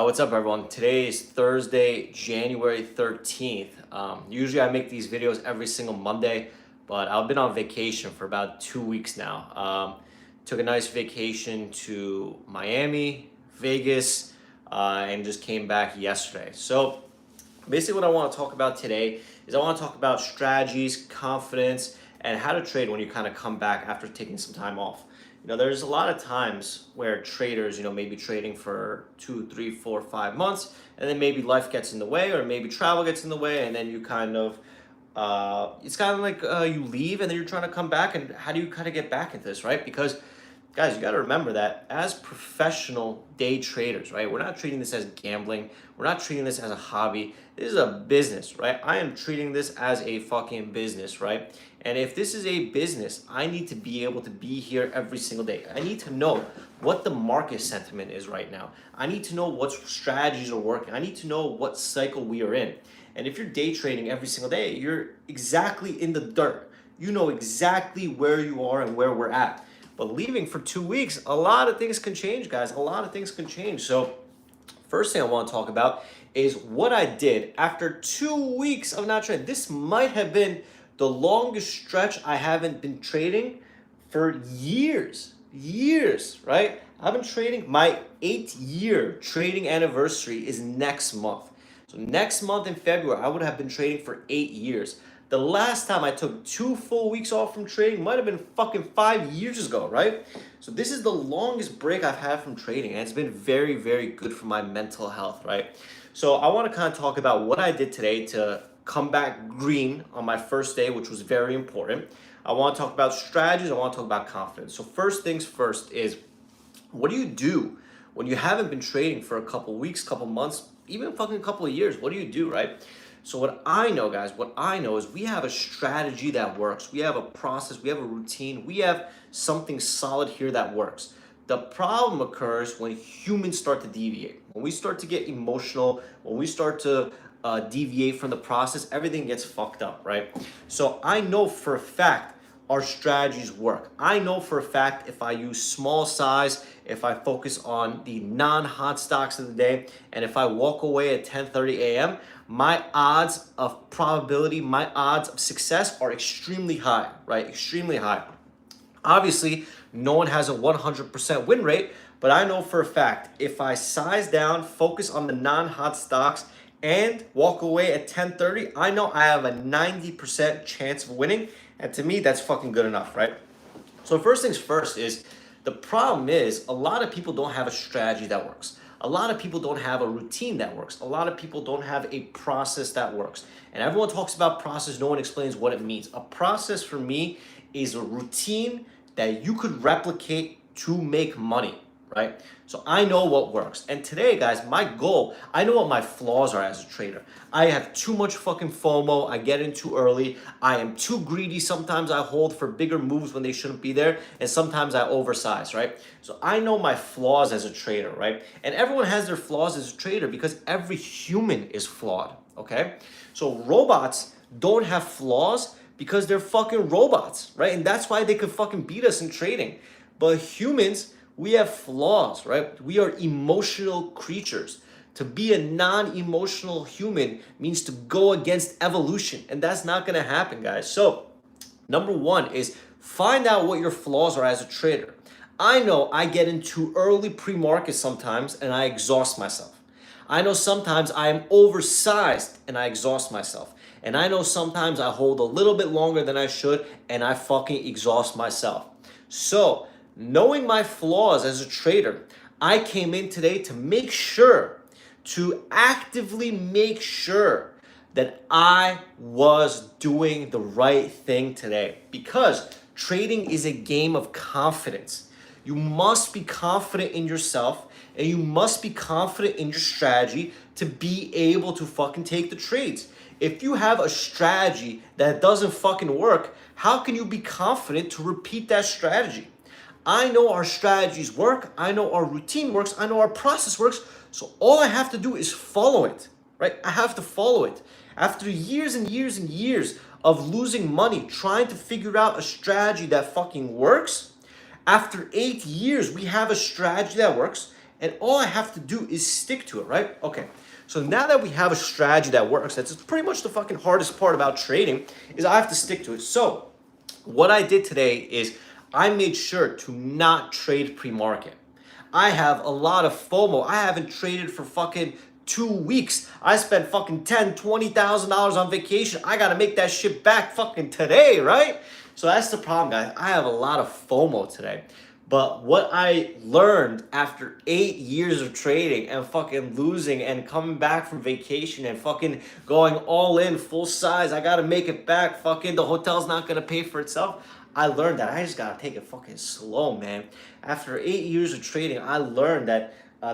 What's up, everyone? Today is Thursday, January 13th. Usually I make these videos every single Monday, but I've been on vacation for about 2 weeks now. Took a nice vacation to Miami, Vegas, and just came back yesterday. So basically what I want to talk about today is I want to talk about strategies, confidence, and how to trade when you kind of come back after taking some time off. There's a lot of times where traders, may be trading for 2, 3, 4, 5 months, and then maybe life gets in the way, or maybe travel gets in the way, and then you it's kind of like you leave, and then you're trying to come back, and how do you kind of get back into this, right? Because, guys, you got to remember that as professional day traders, right, we're not treating this as gambling. We're not treating this as a hobby. This is a business, right? I am treating this as a fucking business, right? And if this is a business, I need to be able to be here every single day. I need to know what the market sentiment is right now. I need to know what strategies are working. I need to know what cycle we are in. And if you're day trading every single day, you're exactly in the dirt. You know exactly where you are and where we're at. But leaving for 2 weeks, a lot of things can change, guys. A lot of things can change. So first thing I want to talk about is what I did after 2 weeks of not trading. This might have been the longest stretch I haven't been trading for years, right? I've been trading, my 8-year trading anniversary is next month. So next month in February, I would have been trading for 8 years. The last time I took 2 full weeks off from trading might have been fucking 5 years ago, right? So this is the longest break I've had from trading, and it's been very, very good for my mental health, right? So I want to kind of talk about what I did today to come back green on my first day, which was very important. I want to talk about strategies. I want to talk about confidence. So first things first is, what do you do when you haven't been trading for a couple weeks, couple months, even fucking a couple of years? What do you do, right? So what I know, guys, what I know is we have a strategy that works. We have a process. We have a routine. We have something solid here that works. The problem occurs when humans start to deviate. When we start to get emotional, when we start to deviate from the process, everything gets fucked up, right? So I know for a fact our strategies work. I know for a fact if I use small size, if I focus on the non-hot stocks of the day, and if I walk away at 10:30 a.m., my odds of probability, my odds of success are extremely high, right? Extremely high. Obviously, no one has a 100% win rate, but I know for a fact if I size down, focus on the non-hot stocks, and walk away at 10:30, I know I have a 90% chance of winning. And to me, that's fucking good enough, right? So first things first is, the problem is a lot of people don't have a strategy that works. A lot of people don't have a routine that works. A lot of people don't have a process that works. And everyone talks about process. No one explains what it means. A process for me is a routine that you could replicate to make money, right? So I know what works. And today, guys, my goal, I know what my flaws are as a trader. I have too much fucking FOMO. I get in too early. I am too greedy. Sometimes I hold for bigger moves when they shouldn't be there. And sometimes I oversize, right? So I know my flaws as a trader, right? And everyone has their flaws as a trader because every human is flawed, okay? So robots don't have flaws because they're fucking robots, right? And that's why they could fucking beat us in trading. But humans, we have flaws, right? We are emotional creatures. To be a non-emotional human means to go against evolution, and that's not gonna happen, guys. So, number one is find out what your flaws are as a trader. I know I get into early pre-market sometimes and I exhaust myself. I know sometimes I am oversized and I exhaust myself. And I know sometimes I hold a little bit longer than I should and I fucking exhaust myself. So, knowing my flaws as a trader, I came in today to actively make sure that I was doing the right thing today. Because trading is a game of confidence. You must be confident in yourself and you must be confident in your strategy to be able to fucking take the trades. If you have a strategy that doesn't fucking work, how can you be confident to repeat that strategy? I know our strategies work. I know our routine works. I know our process works. So all I have to do is follow it, right? I have to follow it. After years and years and years of losing money trying to figure out a strategy that fucking works, after 8 years, we have a strategy that works. And all I have to do is stick to it, right? Okay. So now that we have a strategy that works, that's pretty much the fucking hardest part about trading, is I have to stick to it. So what I did today is I made sure to not trade pre-market. I have a lot of FOMO. I haven't traded for fucking 2 weeks. I spent fucking $10,000, $20,000 on vacation. I gotta make that shit back fucking today, right? So that's the problem, guys. I have a lot of FOMO today. But what I learned after 8 years of trading and fucking losing and coming back from vacation and fucking going all in, full size, I gotta make it back, fucking the hotel's not gonna pay for itself. I learned that I just gotta take it fucking slow, man. After 8 years of trading, I learned that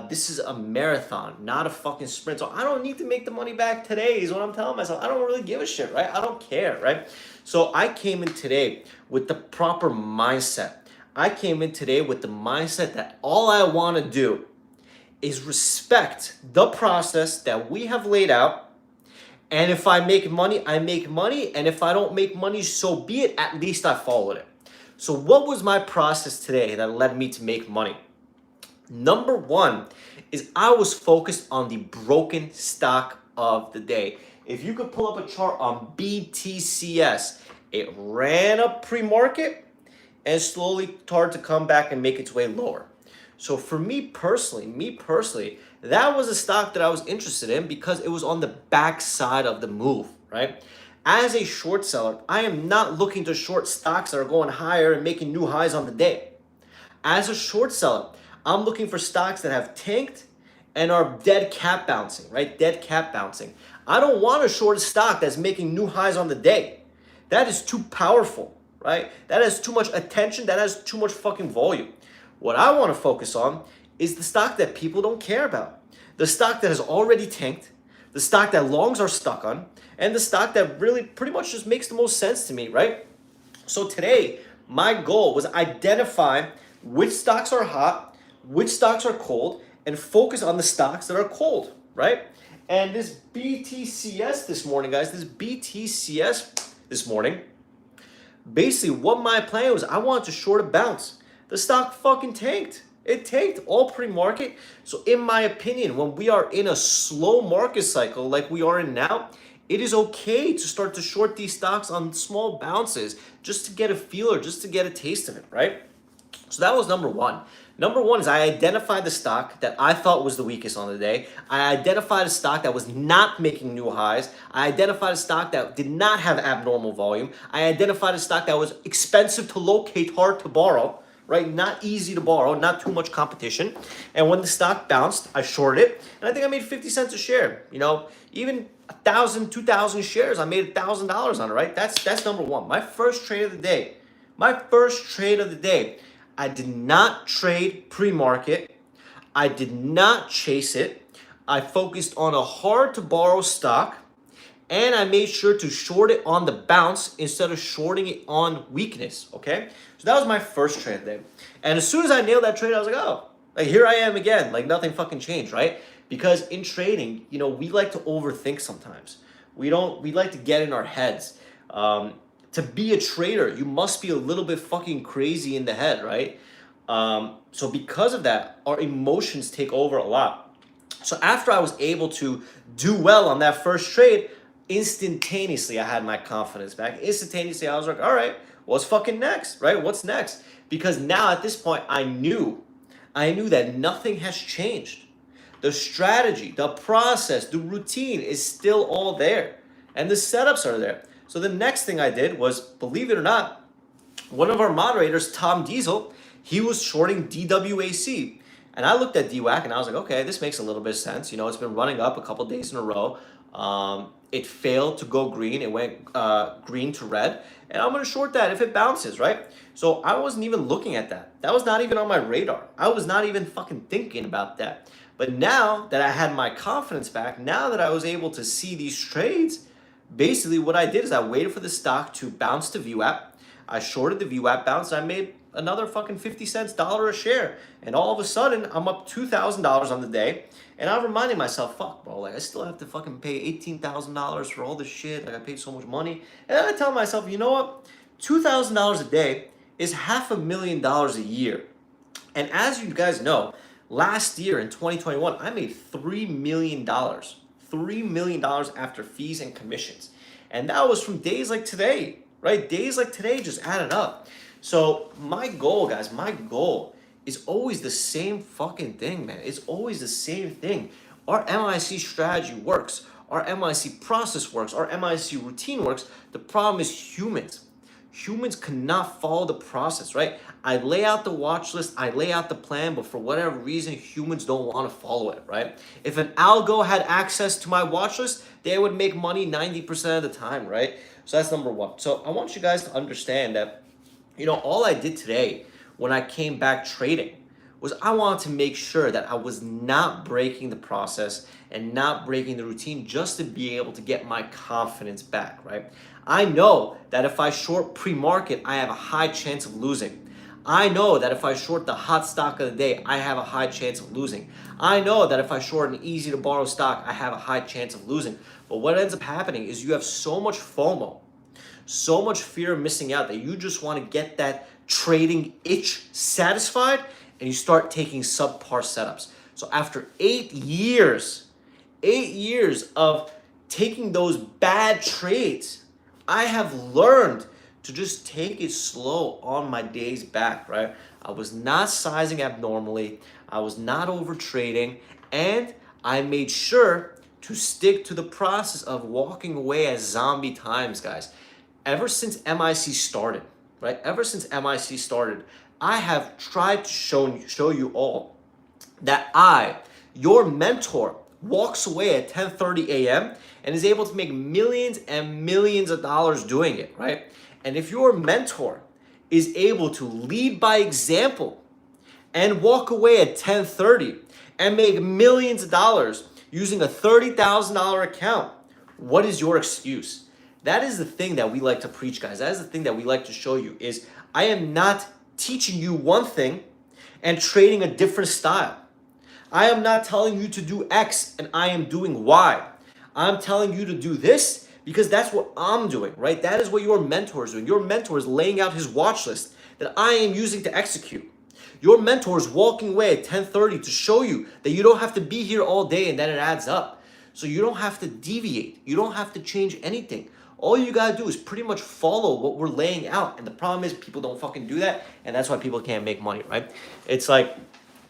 this is a marathon, not a fucking sprint. So I don't need to make the money back today is what I'm telling myself. I don't really give a shit, right? I don't care, right? So I came in today with the proper mindset. I came in today with the mindset that all I want to do is respect the process that we have laid out. And if I make money, I make money. And if I don't make money, so be it. At least I followed it. So what was my process today that led me to make money? Number one is I was focused on the broken stock of the day. If you could pull up a chart on BTCS, it ran up pre-market and slowly started to come back and make its way lower. So for me personally, that was a stock that I was interested in because it was on the backside of the move, right? As a short seller, I am not looking to short stocks that are going higher and making new highs on the day. As a short seller, I'm looking for stocks that have tanked and are dead cat bouncing, right? Dead cat bouncing. I don't want to short a stock that's making new highs on the day. That is too powerful, right? That has too much attention. That has too much fucking volume. What I want to focus on is the stock that people don't care about. The stock that has already tanked, the stock that longs are stuck on, and the stock that really pretty much just makes the most sense to me, right? So today, my goal was identify which stocks are hot, which stocks are cold, and focus on the stocks that are cold, right? And this BTCS this morning, guys, basically what my plan was, I wanted to short a bounce. The stock fucking tanked. It tanked all pre-market. So in my opinion, when we are in a slow market cycle like we are in now, it is okay to start to short these stocks on small bounces just to get a feeler, just to get a taste of it, right? So that was number one. Number one is I identified the stock that I thought was the weakest on the day. I identified a stock that was not making new highs. I identified a stock that did not have abnormal volume. I identified a stock that was expensive to locate, hard to borrow, right? Not easy to borrow, not too much competition. And when the stock bounced, I shorted it. And I think I made 50 cents a share. You know, even 1,000, 2,000 shares, I made $1,000 on it, right? That's number one. My first trade of the day. I did not trade pre-market. I did not chase it. I focused on a hard to borrow stock, and I made sure to short it on the bounce instead of shorting it on weakness, okay? So that was my first trade there. And as soon as I nailed that trade, I was like, oh, like here I am again, like nothing fucking changed, right? Because in trading, you know, we like to overthink sometimes. We like to get in our heads. To be a trader, you must be a little bit fucking crazy in the head, right? So because of that, our emotions take over a lot. So after I was able to do well on that first trade, instantaneously I had my confidence back. Instantaneously I was like, all right, what's fucking next, right? What's next? Because now at this point I knew that nothing has changed. The strategy, the process, the routine is still all there. And the setups are there. So the next thing I did was, believe it or not, one of our moderators, Tom Diesel, he was shorting DWAC. And I looked at DWAC and I was like, okay, this makes a little bit of sense. You know, it's been running up a couple days in a row. It failed to go green. It went green to red. And I'm going to short that if it bounces, right? So I wasn't even looking at that. That was not even on my radar. I was not even fucking thinking about that. But now that I had my confidence back, now that I was able to see these trades, basically what I did is I waited for the stock to bounce to VWAP. I shorted the VWAP bounce. And I made another fucking 50 cents, dollar a share. And all of a sudden, I'm up $2,000 on the day. And I'm reminding myself, fuck, bro, like I still have to fucking pay $18,000 for all this shit. Like I paid so much money. And then I tell myself, you know what? $2,000 a day is $500,000 a year. And as you guys know, Last year in 2021, I made $3 million. $3 million after fees and commissions. And that was from days like today, right? Days like today just added up. So my goal, guys, my goal is always the same fucking thing, man. It's always the same thing. Our MIC strategy works. Our MIC process works. Our MIC routine works. The problem is humans. Humans cannot follow the process, right? I lay out the watch list, I lay out the plan, but for whatever reason, humans don't want to follow it, right? If an algo had access to my watch list, they would make money 90% of the time, right? So that's number one. So I want you guys to understand that, all I did today when I came back trading was I wanted to make sure that I was not breaking the process and not breaking the routine just to be able to get my confidence back, right? I know that if I short pre-market, I have a high chance of losing. I know that if I short the hot stock of the day, I have a high chance of losing. I know that if I short an easy to borrow stock, I have a high chance of losing. But what ends up happening is you have so much FOMO, so much fear of missing out that you just want to get that trading itch satisfied and you start taking subpar setups. So after 8 years of taking those bad trades, I have learned to just take it slow on my days back, right? I was not sizing abnormally. I was not over trading. And I made sure to stick to the process of walking away at zombie times, guys. Ever since MIC started, right? Ever since MIC started, I have tried to show you all that your mentor, walks away at 10:30 a.m. and is able to make millions and millions of dollars doing it, right? And if your mentor is able to lead by example and walk away at 10:30 and make millions of dollars using a $30,000 account, what is your excuse? That is the thing that we like to preach, guys. That is the thing that we like to show you is I am not teaching you one thing and trading a different style. I am not telling you to do X and I am doing Y. I'm telling you to do this because that's what I'm doing, right? That is what your mentor is doing. Your mentor is laying out his watch list that I am using to execute. Your mentor is walking away at 10:30 to show you that you don't have to be here all day and that it adds up. So you don't have to deviate. You don't have to change anything. All you gotta do is pretty much follow what we're laying out. And the problem is people don't fucking do that. And that's why people can't make money, right? It's like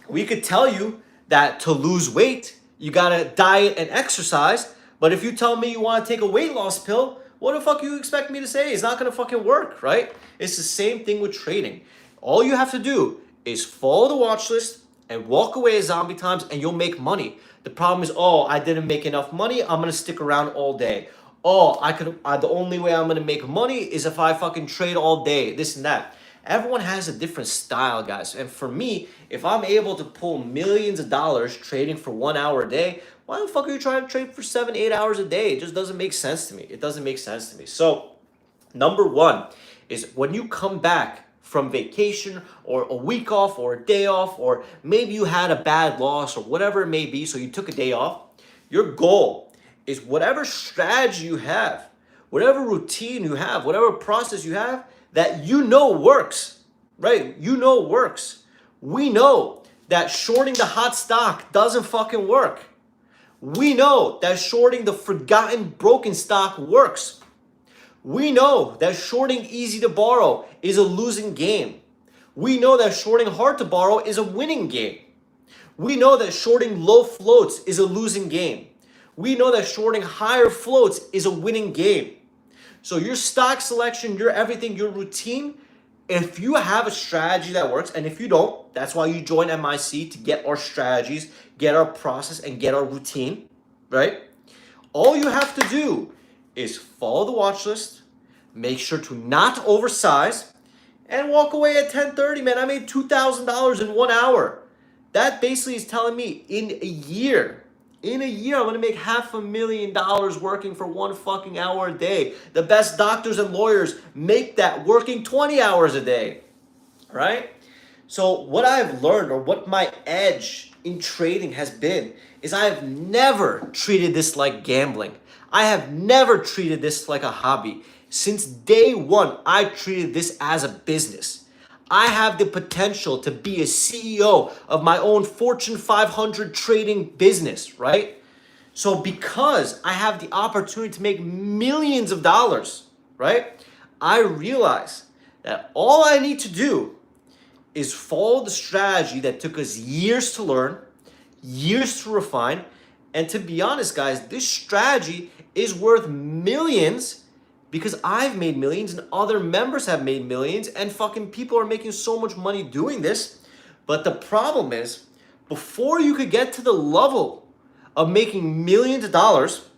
we could tell you that to lose weight, you gotta diet and exercise. But if you tell me you wanna take a weight loss pill, what the fuck you expect me to say? It's not gonna fucking work, right? It's the same thing with trading. All you have to do is follow the watch list and walk away at zombie times and you'll make money. The problem is, I didn't make enough money. I'm gonna stick around all day. The only way I'm gonna make money is if I fucking trade all day, this and that. Everyone has a different style, guys. And for me, if I'm able to pull millions of dollars trading for 1 hour a day, why the fuck are you trying to trade for 7-8 hours a day? It just doesn't make sense to me. It doesn't make sense to me. So number one is when you come back from vacation or a week off or a day off, or maybe you had a bad loss or whatever it may be, so you took a day off, your goal is whatever strategy you have, whatever routine you have, whatever process you have, that works, right? Works. We know that shorting the hot stock doesn't fucking work. We know that shorting the forgotten broken stock works. We know that shorting easy to borrow is a losing game. We know that shorting hard to borrow is a winning game. We know that shorting low floats is a losing game. We know that shorting higher floats is a winning game. So your stock selection, your everything, your routine, if you have a strategy that works, and if you don't, that's why you join MIC, to get our strategies, get our process, and get our routine, right? All you have to do is follow the watch list, make sure to not oversize, and walk away at 10:30, man. I made $2,000 in 1 hour. That basically is telling me in a year, I'm gonna make $500,000 working for 1 fucking hour a day. The best doctors and lawyers make that working 20 hours a day, right? So what I've learned, or what my edge in trading has been, is I have never treated this like gambling. I have never treated this like a hobby. Since day one, I treated this as a business. I have the potential to be a CEO of my own Fortune 500 trading business, right? So because I have the opportunity to make millions of dollars, right? I realize that all I need to do is follow the strategy that took us years to learn, years to refine. And to be honest, guys, this strategy is worth millions because I've made millions and other members have made millions and fucking people are making so much money doing this. But the problem is, before you could get to the level of making millions of dollars,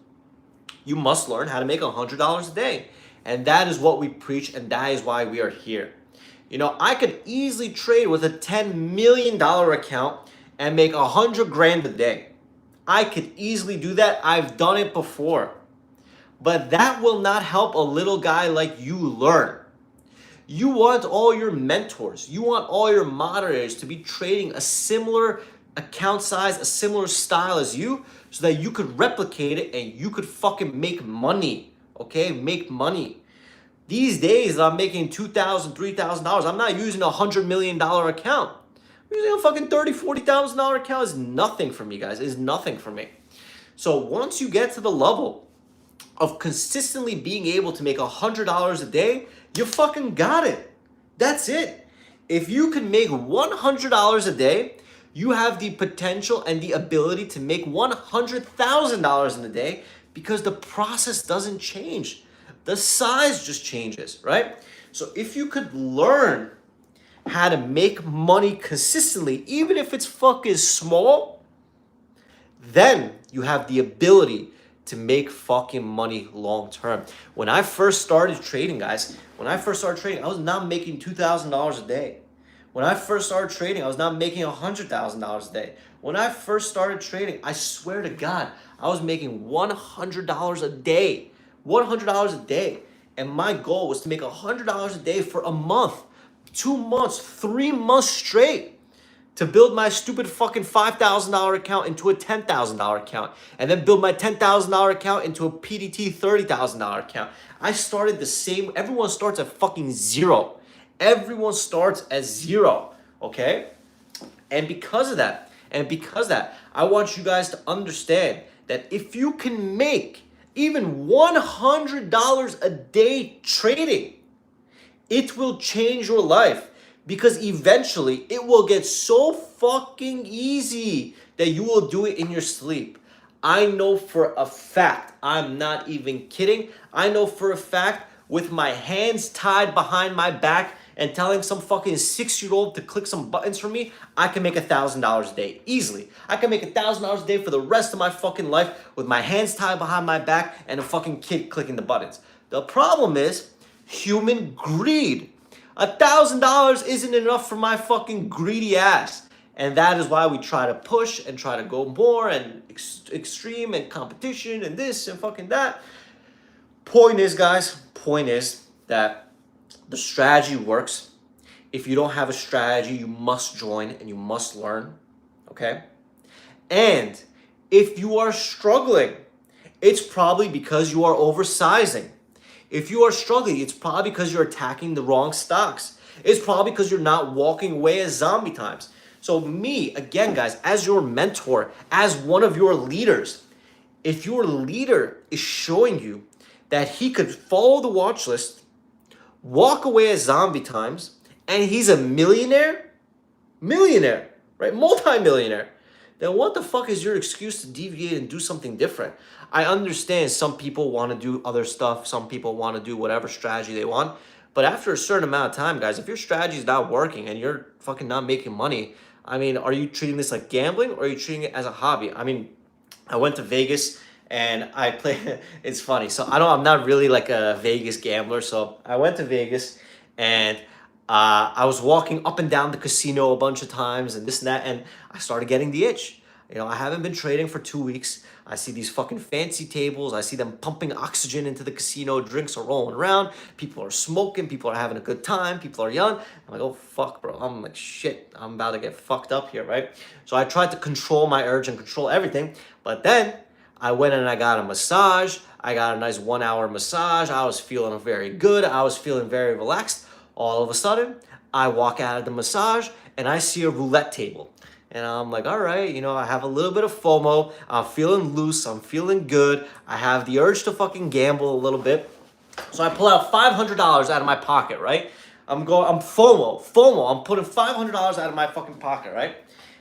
you must learn how to make $100 a day. And that is what we preach, and that is why we are here. You know, I could easily trade with a $10 million account and make 100 grand a day. I could easily do that. I've done it before. But that will not help a little guy like you learn. You want all your mentors, you want all your moderators to be trading a similar account size, a similar style as you, so that you could replicate it and you could fucking make money, okay? Make money. These days, I'm making $2,000, $3,000. I'm not using a $100 million account. I'm using a fucking $30,000, $40,000 account. Is nothing for me, guys. Is nothing for me. So once you get to the level of consistently being able to make $100 a day, you fucking got it. That's it. If you can make $100 a day, you have the potential and the ability to make $100,000 in a day because the process doesn't change. The size just changes, right? So if you could learn how to make money consistently, even if it's fucking small, then you have the ability to make fucking money long term. When I first started trading, guys, I was not making $2,000 a day. When I first started trading, I was not making $100,000 a day. When I first started trading, I swear to God, I was making $100 a day. $100 a day. And my goal was to make $100 a day for a month, 2 months, 3 months straight, to build my stupid fucking $5,000 account into a $10,000 account, and then build my $10,000 account into a PDT $30,000 account. I started the same. Everyone starts at fucking zero. Everyone starts at zero, okay? And because of that, I want you guys to understand that if you can make even $100 a day trading, it will change your life, because eventually it will get so fucking easy that you will do it in your sleep. I know for a fact, I'm not even kidding, I know for a fact, with my hands tied behind my back and telling some fucking 6-year-old to click some buttons for me, I can make $1,000 a day, easily. I can make $1,000 a day for the rest of my fucking life with my hands tied behind my back and a fucking kid clicking the buttons. The problem is human greed. $1,000 isn't enough for my fucking greedy ass. And that is why we try to push and try to go more and extreme and competition and this and fucking that. Point is, guys, that the strategy works. If you don't have a strategy, you must join and you must learn, okay? And if you are struggling, it's probably because you are oversizing. If you are struggling, it's probably because you're attacking the wrong stocks. It's probably because you're not walking away as zombie times. So me, again, guys, as your mentor, as one of your leaders, if your leader is showing you that he could follow the watch list, walk away as zombie times, and he's a millionaire, right? Multi-millionaire, then what the fuck is your excuse to deviate and do something different? I understand some people want to do other stuff. Some people want to do whatever strategy they want. But after a certain amount of time, guys, if your strategy is not working and you're fucking not making money, I mean, are you treating this like gambling or are you treating it as a hobby? I mean, I went to Vegas and I play. It's funny. So I'm not really like a Vegas gambler. So I went to Vegas and I was walking up and down the casino a bunch of times and this and that, and I started getting the itch. You know, I haven't been trading for 2 weeks. I see these fucking fancy tables. I see them pumping oxygen into the casino. Drinks are rolling around. People are smoking. People are having a good time. People are young. I'm like, oh, fuck, bro. I'm like, shit. I'm about to get fucked up here, right? So I tried to control my urge and control everything. But then I went and I got a massage. I got a nice 1-hour massage. I was feeling very good. I was feeling very relaxed. All of a sudden, I walk out of the massage and I see a roulette table. And I'm like, all right, you know, I have a little bit of FOMO. I'm feeling loose. I'm feeling good. I have the urge to fucking gamble a little bit. So I pull out $500 out of my pocket, right? I'm FOMO. I'm putting $500 out of my fucking pocket, right?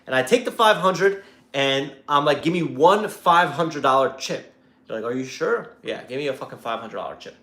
And I take the 500 and I'm like, give me one $500 chip. They're like, are you sure? Yeah, give me a fucking $500 chip.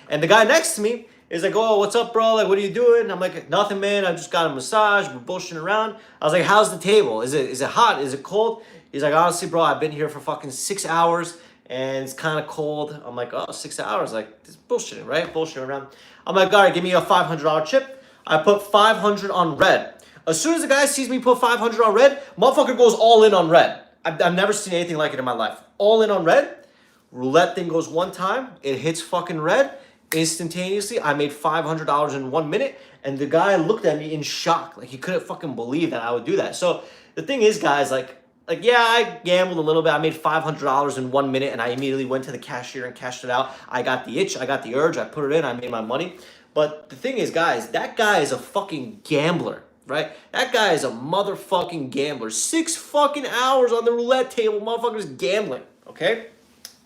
And the guy next to me is like, oh, what's up, bro? Like, what are you doing? And I'm like, nothing, man. I just got a massage. We're bullshitting around. I was like, how's the table? Is it hot? Is it cold? He's like, honestly, bro, I've been here for fucking 6 hours and it's kind of cold. I'm like, oh, 6 hours? Like, this is bullshitting, right? Bullshitting around. I'm like, all right, give me a $500 chip. I put 500 on red. As soon as the guy sees me put 500 on red, motherfucker goes all in on red. I've never seen anything like it in my life. All in on red. Roulette thing goes one time. It hits fucking red. Instantaneously, I made $500 in 1 minute. And the guy looked at me in shock. Like, he couldn't fucking believe that I would do that. So the thing is, guys, like yeah, I gambled a little bit. I made $500 in 1 minute and I immediately went to the cashier and cashed it out. I got the itch. I got the urge. I put it in. I made my money. But the thing is, guys, that guy is a fucking gambler, right? That guy is a motherfucking gambler. 6 fucking hours on the roulette table, motherfucker's gambling, okay?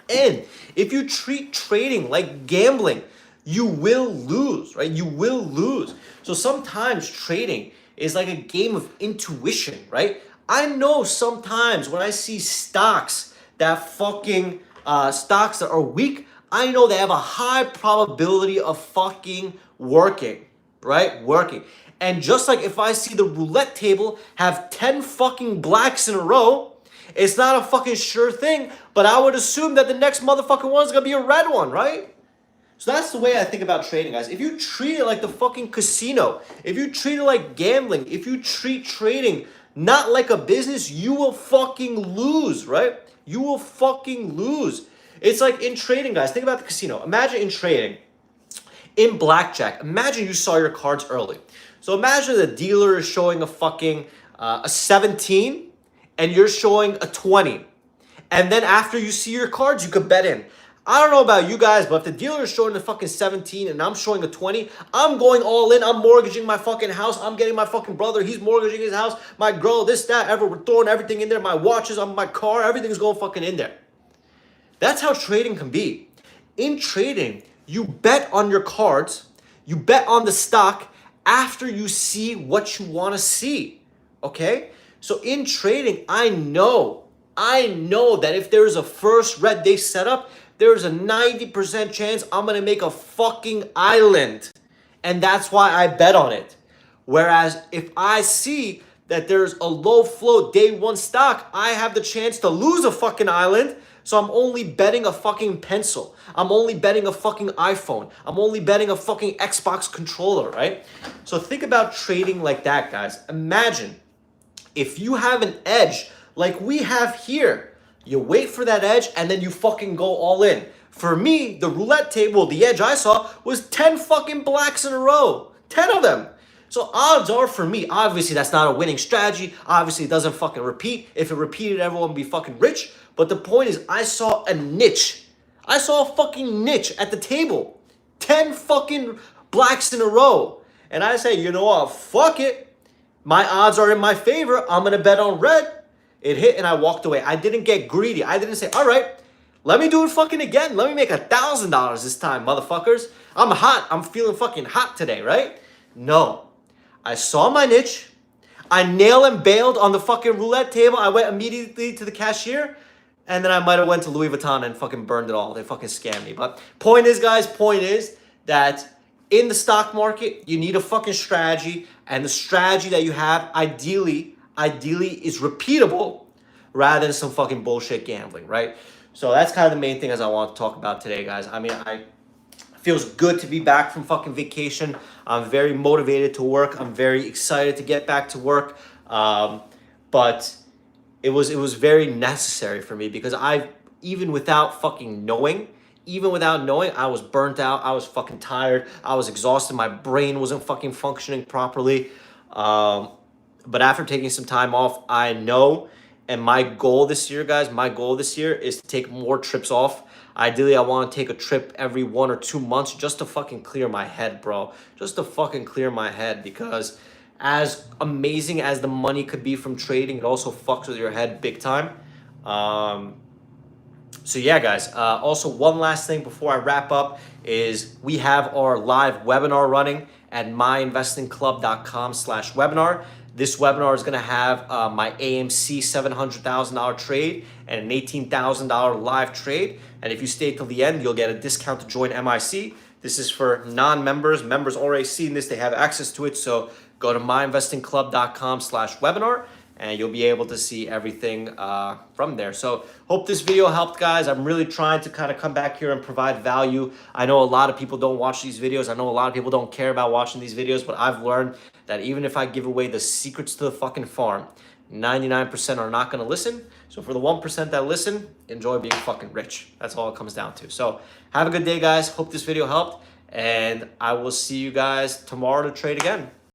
And if you treat trading like gambling, you will lose, right? You will lose. So sometimes trading is like a game of intuition, right? I know sometimes when I see stocks that fucking, stocks that are weak, I know they have a high probability of fucking working, right? Working. And just like if I see the roulette table have 10 fucking blacks in a row, it's not a fucking sure thing, but I would assume that the next motherfucking one is going to be a red one, right? So that's the way I think about trading, guys. If you treat it like the fucking casino, if you treat it like gambling, if you treat trading not like a business, you will fucking lose, right? You will fucking lose. It's like in trading, guys. Think about the casino. Imagine in trading, in blackjack, imagine you saw your cards early. So imagine the dealer is showing a fucking a 17 and you're showing a 20. And then after you see your cards, you could bet in. I don't know about you guys, but if the dealer is showing the fucking 17 and I'm showing a 20, I'm going all in. I'm mortgaging my fucking house. I'm getting my fucking brother. He's mortgaging his house. My girl, this, that, we're throwing everything in there. My watches on my car. Everything's going fucking in there. That's how trading can be. In trading, you bet on your cards. You bet on the stock after you see what you want to see. Okay? So in trading, I know that if there's a first red day setup, there's a 90% chance I'm going to make a fucking island. And that's why I bet on it. Whereas if I see that there's a low float day one stock, I have the chance to lose a fucking island. So I'm only betting a fucking pencil. I'm only betting a fucking iPhone. I'm only betting a fucking Xbox controller, right? So think about trading like that, guys. Imagine if you have an edge like we have here. You wait for that edge and then you fucking go all in. For me, the roulette table, the edge I saw was 10 fucking blacks in a row. 10 of them. So odds are for me, obviously that's not a winning strategy. Obviously it doesn't fucking repeat. If it repeated, everyone would be fucking rich. But the point is, I saw a niche. I saw a fucking niche at the table. 10 fucking blacks in a row. And I say, you know what, fuck it. My odds are in my favor. I'm going to bet on red. It hit and I walked away. I didn't get greedy. I didn't say, all right, let me do it fucking again. Let me make $1,000 this time, motherfuckers. I'm hot. I'm feeling fucking hot today, right? No. I saw my niche. I nail and bailed on the fucking roulette table. I went immediately to the cashier. And then I might have went to Louis Vuitton and fucking burned it all. They fucking scammed me. But point is, guys, that in the stock market, you need a fucking strategy. And the strategy that you have, ideally is repeatable rather than some fucking bullshit gambling, right? So that's kind of the main thing as I want to talk about today, guys. I mean, it feels good to be back from fucking vacation. I'm very motivated to work. I'm very excited to get back to work. But it was very necessary for me because even without knowing, I was burnt out. I was fucking tired. I was exhausted. My brain wasn't fucking functioning properly. But after taking some time off, I know And my goal this year, guys, my goal this year is to take more trips off. Ideally, I want to take a trip every 1 or 2 months just to fucking clear my head, bro. Just to fucking clear my head, because as amazing as the money could be from trading, it also fucks with your head big time. So yeah, guys, also one last thing before I wrap up is we have our live webinar running at myinvestingclub.com/webinar. This webinar is going to have my AMC $700,000 trade and an $18,000 live trade. And if you stay till the end, you'll get a discount to join MIC. This is for non-members. Members already seen this. They have access to it. So go to myinvestingclub.com/webinar and you'll be able to see everything from there. So hope this video helped, guys. I'm really trying to kind of come back here and provide value. I know a lot of people don't watch these videos. I know a lot of people don't care about watching these videos, but I've learned that even if I give away the secrets to the fucking farm, 99% are not gonna listen. So for the 1% that listen, enjoy being fucking rich. That's all it comes down to. So have a good day, guys. Hope this video helped, and I will see you guys tomorrow to trade again.